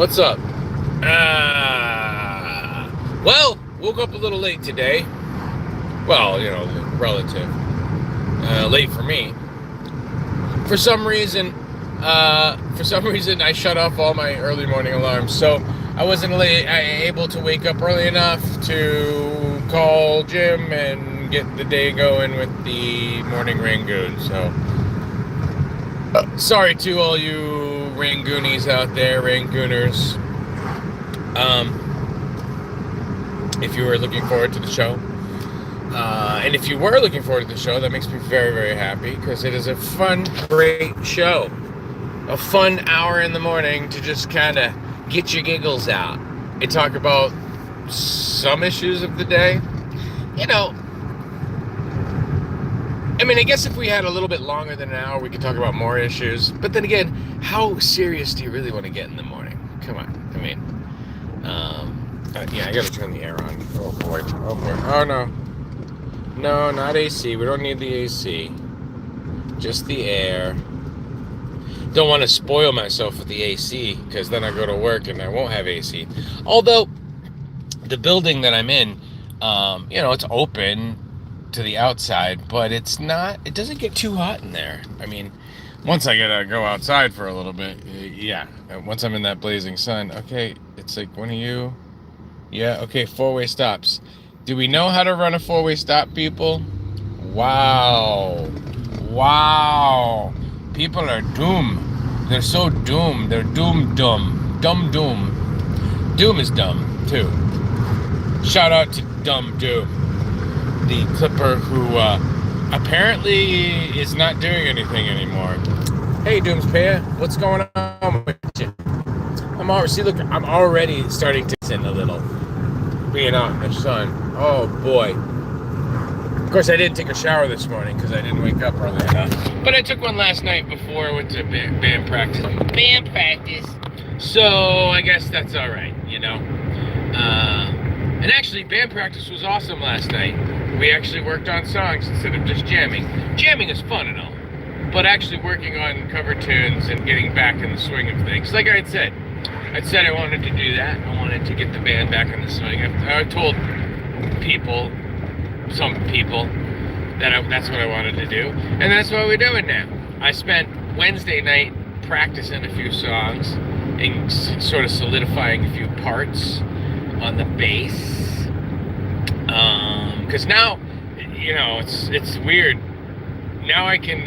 What's up? Well, woke up a little late today. Well, relative. Late for me. For some reason, I shut off all my early morning alarms, so I wasn't able to wake up early enough to call Jim and get the day going with the morning Rangoon. So, sorry to all you Rangoonies out there, Rangooners. If you were looking forward to the show, and if you were looking forward to the show, that makes me very, very happy, because it is a fun, great show. A fun hour in the morning to just kind of get your giggles out and talk about some issues of the day. I guess if we had a little bit longer than an hour, we could talk about more issues. But then again, how serious do you really want to get in the morning? Come on. Yeah, I gotta turn the air on. Oh boy. Oh no. No, not AC. We don't need the AC. Just the air. Don't want to spoil myself with the AC, because then I go to work and I won't have AC. Although, the building that I'm in, it's open to the outside, but it doesn't get too hot in there. Once I gotta go outside for a little bit, yeah. Once I'm in that blazing sun, okay, it's like one of you. Yeah, okay, four-way stops. Do we know how to run a four-way stop, people? Wow. People are doomed. They're so doomed. They're dumb. Doom is dumb, too. Shout out to Dumb Doom, the clipper who apparently is not doing anything anymore. Hey, Doomspaya, what's going on with you? I'm already starting to sin a little. Being out in the sun. Oh, boy. Of course, I didn't take a shower this morning because I didn't wake up early enough. But I took one last night before I went to band practice. So, I guess that's all right, And actually, band practice was awesome last night. We actually worked on songs instead of just jamming. Jamming is fun and all, but actually working on cover tunes and getting back in the swing of things. Like I said I wanted to do that. I wanted to get the band back in the swing. I told some people, that that's what I wanted to do, and that's what we're doing now. I spent Wednesday night practicing a few songs and sort of solidifying a few parts on the bass, because now, it's weird. Now I can,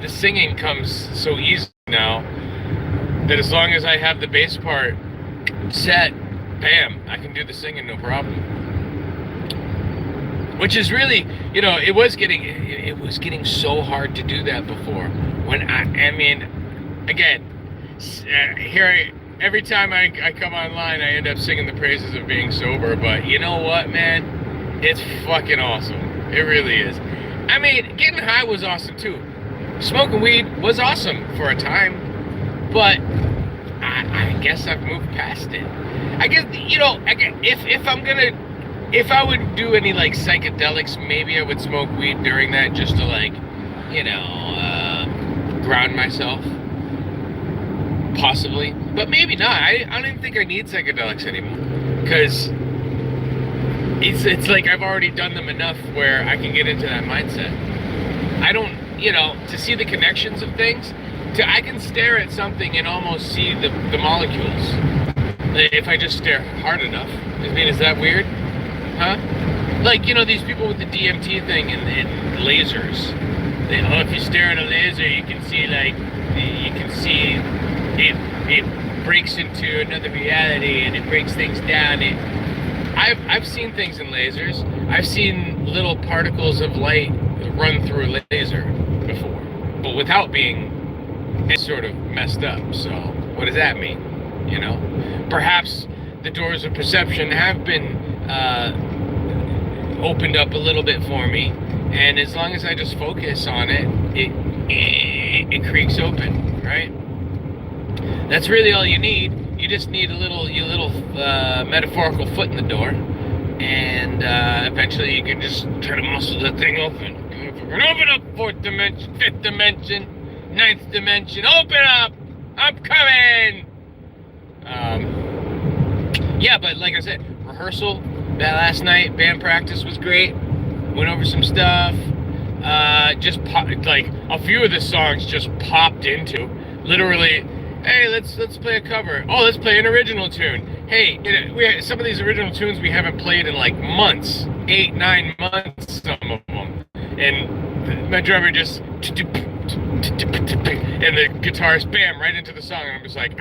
the singing comes so easy now, that as long as I have the bass part set, bam, I can do the singing no problem. Which is really, it was getting so hard to do that before. Every time I come online, I end up singing the praises of being sober. But you know what, man? It's fucking awesome. It really is. Getting high was awesome too. Smoking weed was awesome for a time. But I guess I've moved past it. I guess, if I would do any like psychedelics, maybe I would smoke weed during that, just to ground myself. Possibly. But maybe not. I don't even think I need psychedelics anymore. Because it's like I've already done them enough where I can get into that mindset. I don't, to see the connections of things, I can stare at something and almost see the molecules if I just stare hard enough. Is that weird? Huh? Like, these people with the DMT thing and lasers. If you stare at a laser, you can see it breaks into another reality and it breaks things down. I've seen things in lasers. I've seen little particles of light run through a laser before, but without being sort of messed up. So what does that mean? Perhaps the doors of perception have been opened up a little bit for me, and as long as I just focus on it, it creaks open, right? That's really all you need. You just need your little metaphorical foot in the door, and eventually you can just try to muscle that thing open. Open up, fourth dimension, fifth dimension, ninth dimension, open up! I'm coming! Yeah, but like I said, rehearsal that last night, band practice was great. Went over some stuff. Like a few of the songs just popped into. Literally, hey, let's play a cover. Oh, let's play an original tune. Hey, some of these original tunes we haven't played in like months, 8, 9 months, some of them. And my drummer just, and the guitarist, bam, right into the song. And I'm just like,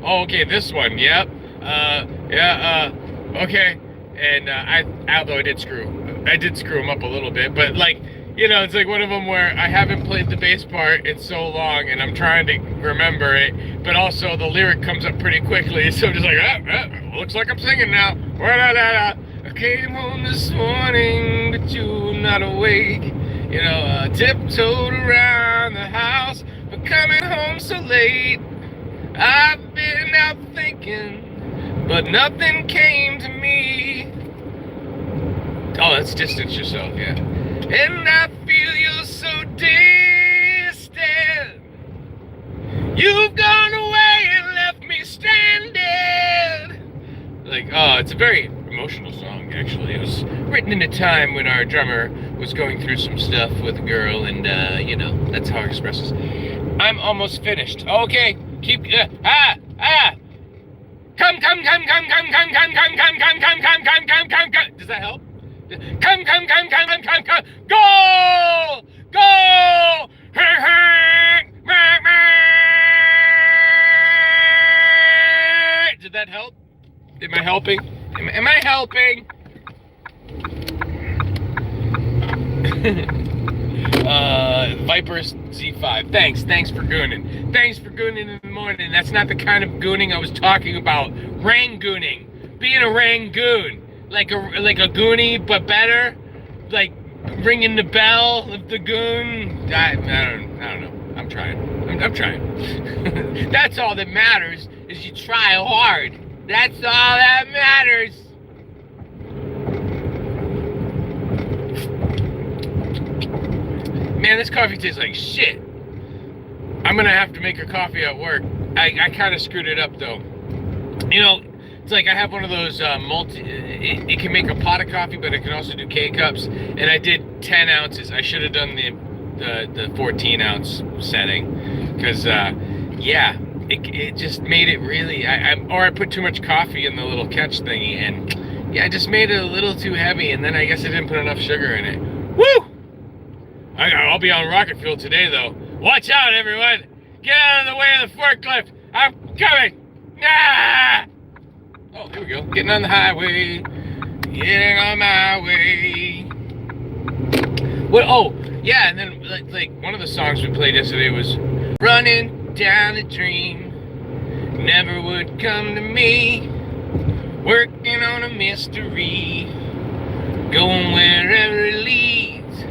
oh, okay, this one, yep, okay. And although I did screw him up a little bit, but like, it's like one of them where I haven't played the bass part in so long, and I'm trying to remember it, but also the lyric comes up pretty quickly, so I'm just like, looks like I'm singing now. I came home this morning, but you're not awake. Tiptoed around the house, but coming home so late. I've been out thinking, but nothing came to me. Oh, that's Distance Yourself, yeah. And I feel you're so distant. You've gone away and left me stranded. Like, oh, it's a very emotional song, actually. It was written in a time when our drummer was going through some stuff with a girl, and, that's how he expresses. I'm almost finished. Okay, keep, Come. Does that help? Come. Go! Did that help? Am I helping? Am I helping? Viper's Z5. Thanks for gooning. Thanks for gooning in the morning. That's not the kind of gooning I was talking about. Rangooning. Being a Rangoon. Like a goonie, but better. Like ringing the bell of the goon. I don't know. I'm trying. That's all that matters, is you try hard. That's all that matters. Man, this coffee tastes like shit. I'm gonna have to make a coffee at work. I kind of screwed it up though. It's like I have one of those it can make a pot of coffee, but it can also do K-cups. And I did 10 ounces. I should have done the 14 ounce setting, because it just made it really. I put too much coffee in the little catch thingy, and I just made it a little too heavy. And then I guess I didn't put enough sugar in it. Woo! I'll be on rocket fuel today, though. Watch out, everyone! Get out of the way of the forklift! I'm coming! Ah! Oh, here we go. Getting on the highway. Getting on my way. What? Oh, yeah, and then, like one of the songs we played yesterday was Running Down a Dream. Never would come to me. Working on a mystery. Going wherever it leads.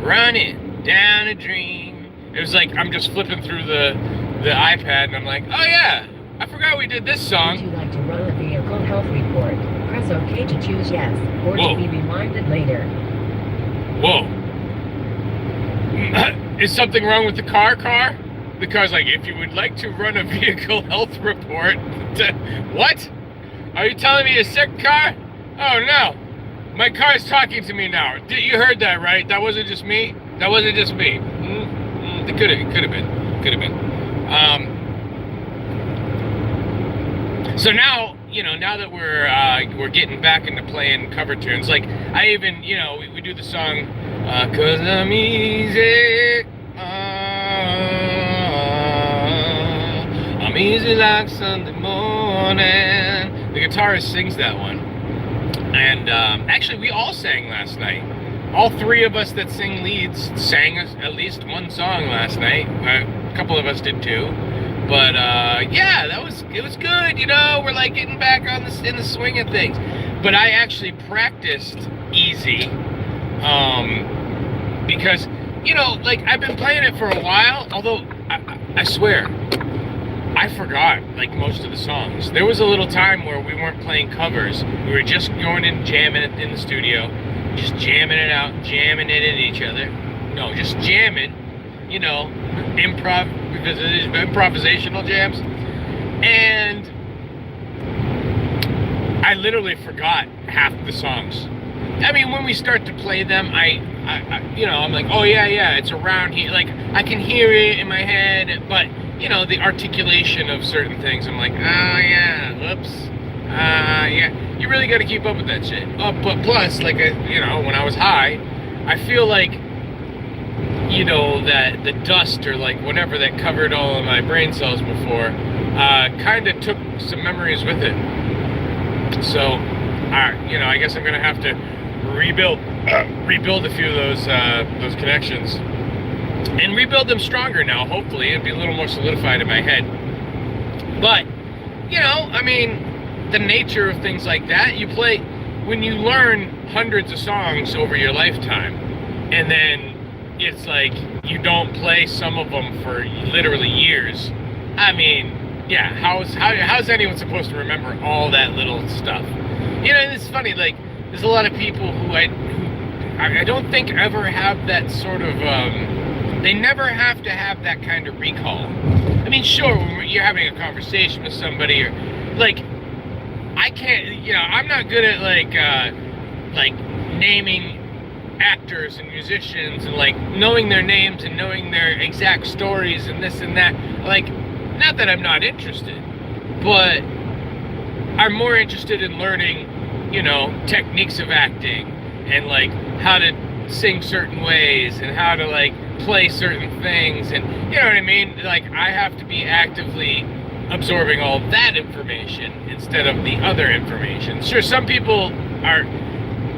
Running down a dream. It was like I'm just flipping through the iPad, and I'm like, oh yeah, I forgot we did this song. Would you like to run a vehicle health report? Press OK to choose yes, or to be reminded later. Whoa. Is something wrong with the car? The car's like, if you would like to run a vehicle health report. What? Are you telling me a sick car? Oh no. My car's talking to me now. You heard that, right? That wasn't just me? That wasn't just me. It could have been. So now, now that we're getting back into playing cover tunes, like I even, we do the song, 'Cause I'm easy, I'm easy like Sunday morning. The guitarist sings that one. And actually, we all sang last night. All three of us that sing leads sang at least one song last night. A couple of us did too. But it was good. We're like getting back in the swing of things. But I actually practiced easy, because like I've been playing it for a while. Although I swear, I forgot like most of the songs. There was a little time where we weren't playing covers. We were just going and jamming it in the studio, just jamming it out, jamming it at each other. No, just jamming, improvisational jams. And I literally forgot half the songs. I mean, when we start to play them, I I'm like, oh yeah, it's around here. Like, I can hear it in my head, but, the articulation of certain things, I'm like, oh yeah, whoops. Yeah, you really got to keep up with that shit. But plus, like, when I was high, I feel like, that the dust or like whatever that covered all of my brain cells before, kind of took some memories with it. So, I guess I'm gonna have to rebuild a few of those connections, and rebuild them stronger now. Hopefully, it'll be a little more solidified in my head. But, I mean, the nature of things like that, when you learn hundreds of songs over your lifetime, and then it's like you don't play some of them for literally years. I mean, yeah, how's anyone supposed to remember all that little stuff? And it's funny, like, there's a lot of people who I don't think ever have that sort of, they never have to have that kind of recall. I mean, sure, when you're having a conversation with somebody, or, like, I can't, I'm not good at, like naming actors and musicians and, like, knowing their names and knowing their exact stories and this and that. Like, not that I'm not interested, but I'm more interested in learning, techniques of acting, and, like, how to sing certain ways, and how to, like, play certain things, and, you know what I mean? Like, I have to be actively absorbing all that information instead of the other information. Sure, some people are,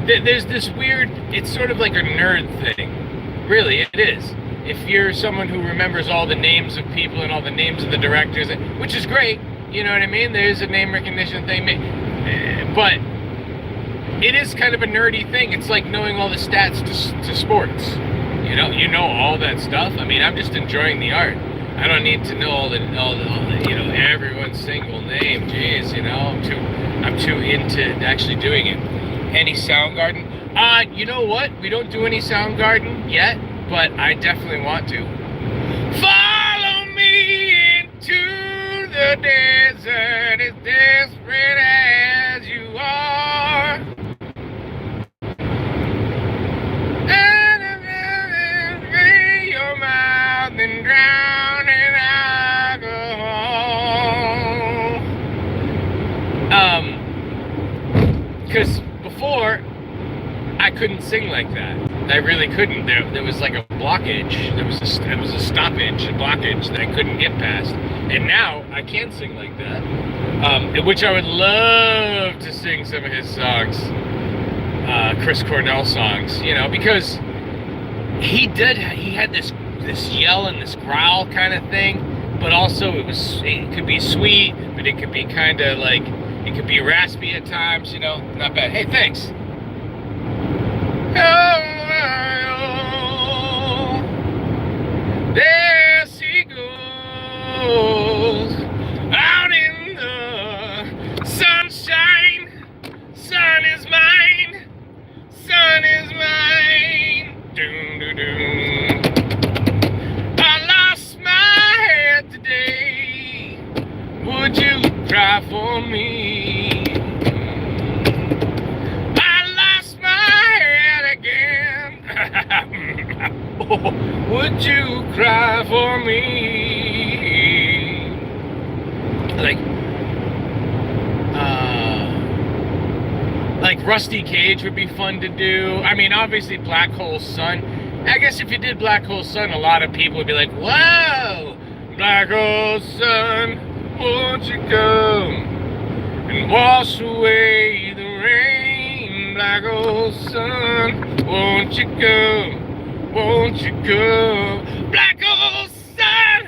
there's this weird, it's sort of like a nerd thing. Really, it is. If you're someone who remembers all the names of people and all the names of the directors, which is great, you know what I mean? There's a name recognition thing, but it is kind of a nerdy thing. It's like knowing all the stats to sports. You know all that stuff. I mean, I'm just enjoying the art. I don't need to know all the everyone's single name. Jeez, I'm too into actually doing it. Any Soundgarden? You know what? We don't do any Soundgarden yet, but I definitely want to. Follow me into the desert, as desperate as you are. And your mouth and drown in alcohol. Because before, I couldn't sing like that. I really couldn't. There was like a blockage. There was a stoppage, a blockage that I couldn't get past. And now I can sing like that. Which I would love to sing some of his songs, Chris Cornell songs. Because he had this yell and this growl kind of thing, but also it could be sweet, but it could be kind of like, it could be raspy at times. Not bad. Hey, thanks. There she goes, out in the sunshine. Sun is mine, sun is mine. Doom, doom, doom. I lost my head today. Would you cry for me? Would you cry for me? Like Rusty Cage would be fun to do. I mean, obviously Black Hole Sun. I guess if you did Black Hole Sun, a lot of people would be like, "Whoa, Black Hole Sun, won't you come and wash away the rain? Black Hole Sun, won't you come? Won't you go? Black hole sun,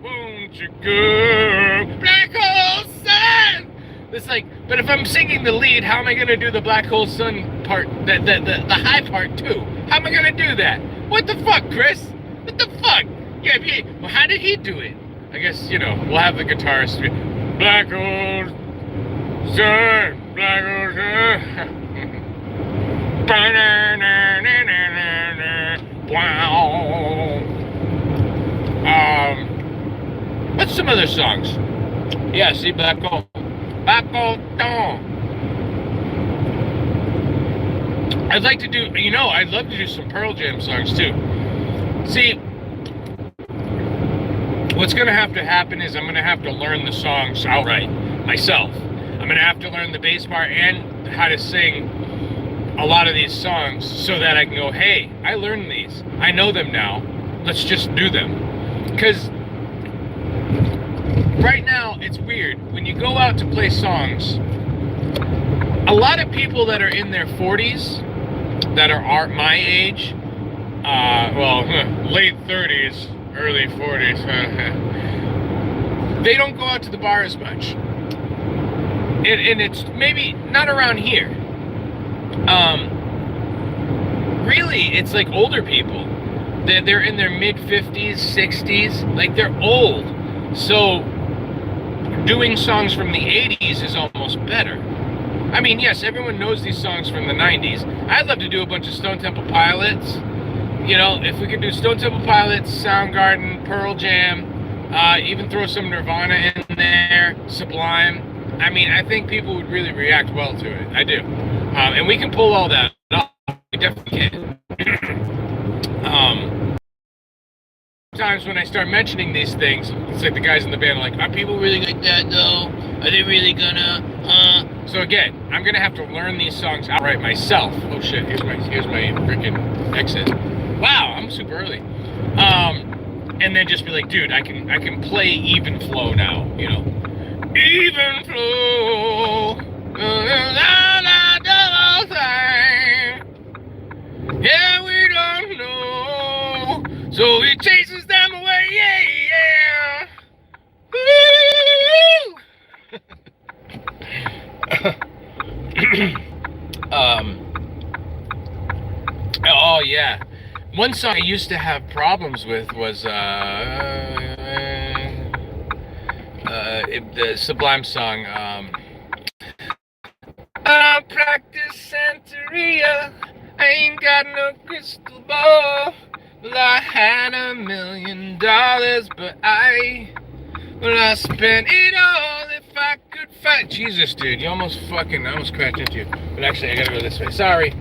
won't you go? Black hole sun. It's like, but if I'm singing the lead, how am I gonna do the Black Hole Sun part, the high part too? How am I gonna do that? What the fuck, Chris? What the fuck? Yeah, well, how did he do it? I guess, we'll have the guitarist. Black hole sun, black hole sun. What's some other songs? Yeah, see, Black Hole. I'd like to do, I'd love to do some Pearl Jam songs too. See, what's going to have to happen is I'm going to have to learn the songs outright myself. I'm going to have to learn the bass part and how to sing a lot of these songs so that I can go, hey, I learned these. I know them now. Let's just do them. Because right now, it's weird. When you go out to play songs, a lot of people that are in their 40s, that are my age, late 30s, early 40s, they don't go out to the bar as much. And it's maybe not around here. Really, it's like older people. They're in their mid-50s, 60s. Like, they're old. So, doing songs from the 80s is almost better. I mean, yes, everyone knows these songs from the 90s. I'd love to do a bunch of Stone Temple Pilots. If we could do Stone Temple Pilots, Soundgarden, Pearl Jam, even throw some Nirvana in there, Sublime. I mean, I think people would really react well to it. I do. And we can pull all that off. We definitely can. Sometimes when I start mentioning these things, it's like the guys in the band are like, are people really like that though? Are they really gonna, So again, I'm gonna have to learn these songs outright myself. Oh shit, here's my freaking exit. Wow, I'm super early. And then just be like, dude, I can play even flow now, Even flow. Yeah, we don't know. So it chases them away, yeah. Oh yeah. One song I used to have problems with was the Sublime song. I practice Santeria. I ain't got no crystal ball. Well, I had $1 million, but I spent it all if I could find. Jesus, dude, I almost crashed into you. But actually, I gotta go this way. Sorry.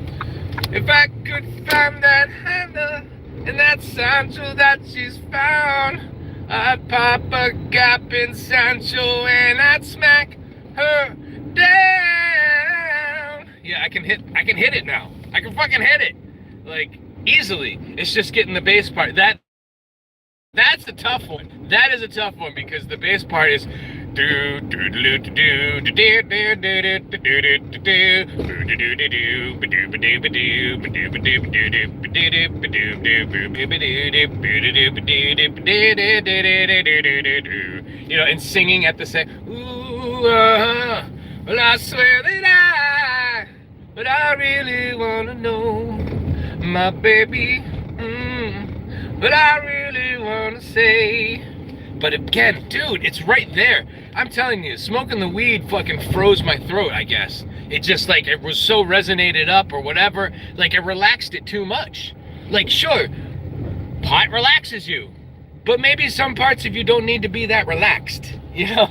If I could find that Hannah and that Sancho that she's found, I'd pop a gap in Sancho and I'd smack her down. Yeah, I can hit it now. I can fucking hit it, like, easily. It's just getting the bass part. That's a tough one. That is a tough one because the bass part is and singing at the same. Well, I swear that but I really wanna know, my baby. But I really wanna say. But again, dude, it's right there. I'm telling you, smoking the weed fucking froze my throat, I guess. It just, like, it was so resonated up or whatever. Like, it relaxed it too much. Like, sure, pot relaxes you. But maybe some parts of you don't need to be that relaxed.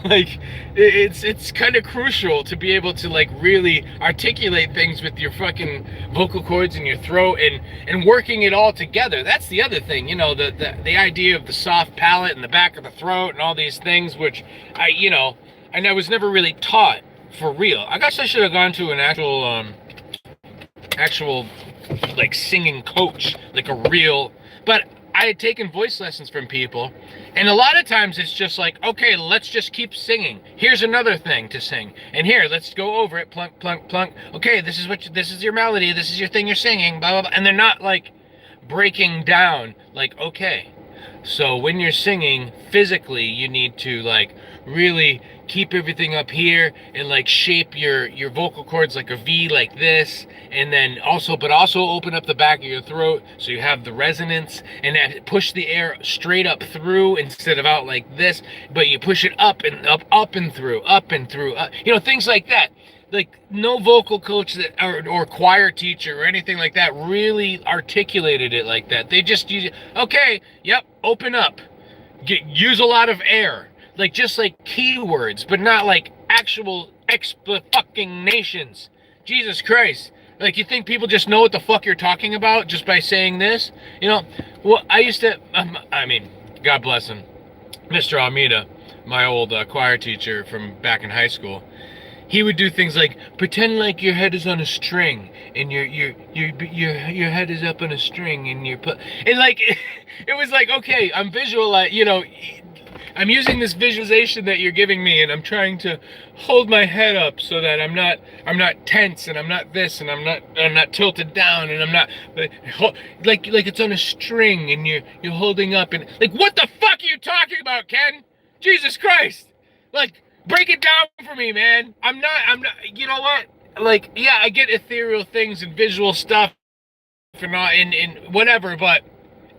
Like, it's kind of crucial to be able to, like, really articulate things with your fucking vocal cords in your throat and working it all together. That's the other thing, the idea of the soft palate and the back of the throat and all these things, which I was never really taught for real. I guess I should have gone to an actual like singing coach, like a real, but I had taken voice lessons from people, and a lot of times it's just like, okay, let's just keep singing. Here's another thing to sing, and here, let's go over it, plunk, plunk, plunk. Okay, this is your melody, this is your thing you're singing, blah, blah, blah. And they're not like breaking down, like, okay. So when you're singing, physically, you need to like really keep everything up here and like shape your vocal cords like a V, like this, and then also open up the back of your throat so you have the resonance, and then push the air straight up through instead of out like this, but you push it up and up and through, things like that. Like, no vocal coach that or choir teacher or anything like that really articulated it like that. They just use, okay, yep, open up, use a lot of air, like just like keywords, but not like actual Expla-fucking-nations. Jesus Christ. Like, you think people just know what the fuck you're talking about just by saying this? You know, well, I used to, God bless him, Mr. Almeida, my old choir teacher from back in high school. He would do things like pretend like your head is on a string and your head is up on a string and and like it was like, okay, I'm I'm using this visualization that you're giving me, and I'm trying to hold my head up so that I'm not tense, and I'm not this, and I'm not tilted down, and I'm not like it's on a string, and you're holding up, and like, what the fuck are you talking about, Ken? Jesus Christ! Like, break it down for me, man. I'm not. You know what? Like, yeah, I get ethereal things and visual stuff, and all, and whatever, but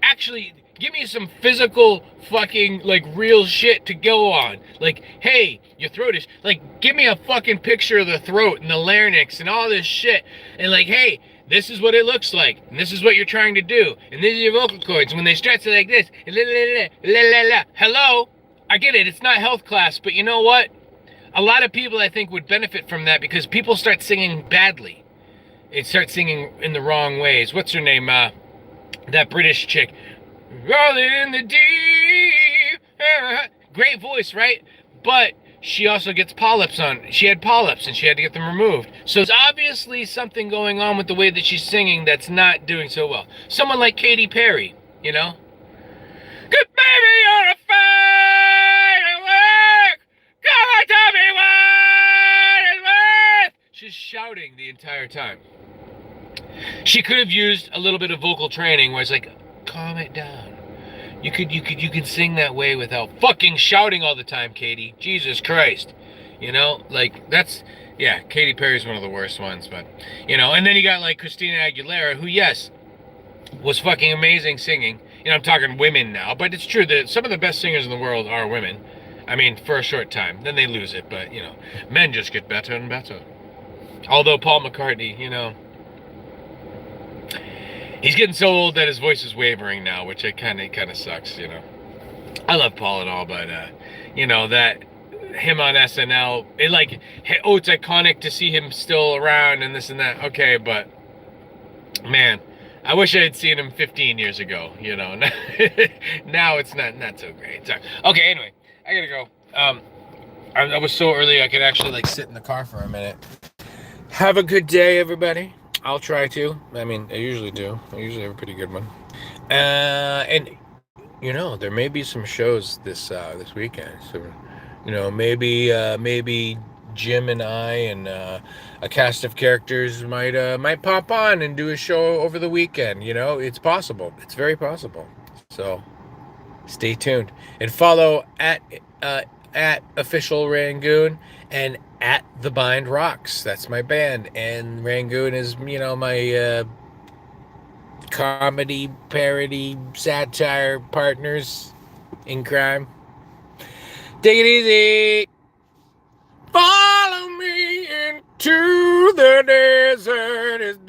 actually, give me some physical fucking, like, real shit to go on. Like, hey, your throat is, like, give me a fucking picture of the throat and the larynx and all this shit. And like, hey, this is what it looks like. And this is what you're trying to do. And these are your vocal cords. When they stretch like this, hello? I get it. It's not health class, but you know what? A lot of people, I think, would benefit from that because people start singing badly. They start singing in the wrong ways. What's her name? That British chick. Rolling in the deep. Great voice, right? But she also gets polyps on. She had polyps and she had to get them removed. So there's obviously something going on with the way that she's singing that's not doing so well. Someone like Katy Perry, you know? Good baby, you're a firework. Come on, tell me what it's worth. She's shouting the entire time. She could have used a little bit of vocal training where it's like, calm it down. You can sing that way without fucking shouting all the time, Katy. Jesus Christ. You know, like, that's, yeah, Katy Perry's one of the worst ones, but, you know, and then you got, like, Christina Aguilera, who, yes, was fucking amazing singing. You know, I'm talking women now, but it's true that some of the best singers in the world are women. I mean, for a short time. Then they lose it, but, you know, men just get better and better. Although Paul McCartney, you know, he's getting so old that his voice is wavering now, which it kind of sucks, you know. I love Paul and all, but, you know, that him on SNL, it's iconic to see him still around and this and that. Okay, but, man, I wish I had seen him 15 years ago, you know. Now it's not so great. Sorry. Okay, anyway, I gotta go. I was so early I could actually, like, sit in the car for a minute. Have a good day, everybody. I'll try to. I mean, I usually do. I usually have a pretty good one. And you know, there may be some shows this weekend. So, you know, maybe Jim and I and a cast of characters might pop on and do a show over the weekend. You know, it's possible. It's very possible. So, stay tuned and follow at official Rangoon and at The Bind Rocks. That's my band, and Rangoon is, you know, my comedy, parody, satire partners in crime. Take it easy. Follow me into the desert.